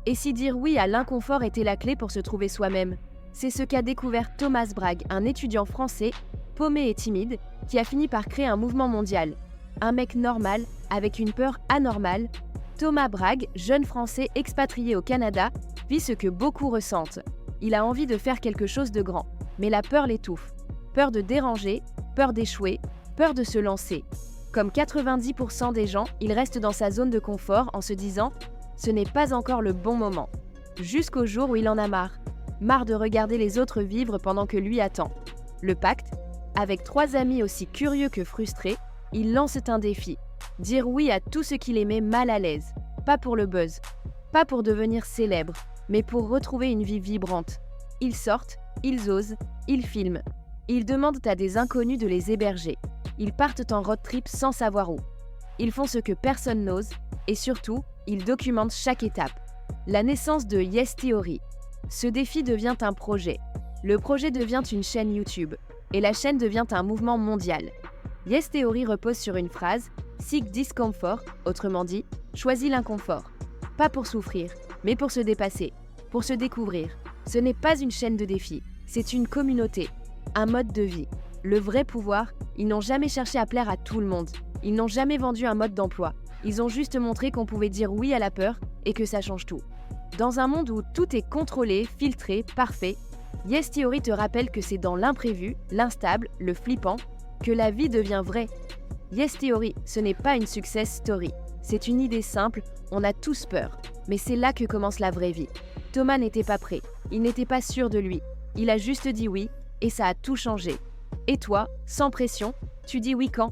Et si dire oui à l'inconfort était la clé pour se trouver soi-même? C'est ce qu'a découvert Thomas Bragg, un étudiant français, paumé et timide, qui a fini par créer un mouvement mondial. Un mec normal, avec une peur anormale. Thomas Bragg, jeune français expatrié au Canada, vit ce que beaucoup ressentent. Il a envie de faire quelque chose de grand, mais la peur l'étouffe. Peur de déranger, peur d'échouer, peur de se lancer. Comme 90% des gens, il reste dans sa zone de confort en se disant « ce n'est pas encore le bon moment ». Jusqu'au jour où il en a marre. Marre de regarder les autres vivre pendant que lui attend. Le pacte, avec 3 amis aussi curieux que frustrés, il lance un défi. Dire oui à tout ce qu'il aimait mal à l'aise. Pas pour le buzz, pas pour devenir célèbre, mais pour retrouver une vie vibrante. Ils sortent, ils osent, ils filment. Ils demandent à des inconnus de les héberger. Ils partent en road trip sans savoir où. Ils font ce que personne n'ose et surtout, ils documentent chaque étape. La naissance de Yes Theory. Ce défi devient un projet. Le projet devient une chaîne YouTube et la chaîne devient un mouvement mondial. Yes Theory repose sur une phrase « Seek discomfort », autrement dit « choisis l'inconfort ». Pas pour souffrir, mais pour se dépasser, pour se découvrir. Ce n'est pas une chaîne de défis, c'est une communauté, un mode de vie. Le vrai pouvoir, ils n'ont jamais cherché à plaire à tout le monde. Ils n'ont jamais vendu un mode d'emploi. Ils ont juste montré qu'on pouvait dire oui à la peur et que ça change tout. Dans un monde où tout est contrôlé, filtré, parfait, Yes Theory te rappelle que c'est dans l'imprévu, l'instable, le flippant, que la vie devient vraie. Yes Theory, ce n'est pas une success story. C'est une idée simple, on a tous peur. Mais c'est là que commence la vraie vie. Thomas n'était pas prêt, il n'était pas sûr de lui. Il a juste dit oui, et ça a tout changé. Et toi, sans pression, tu dis oui quand ?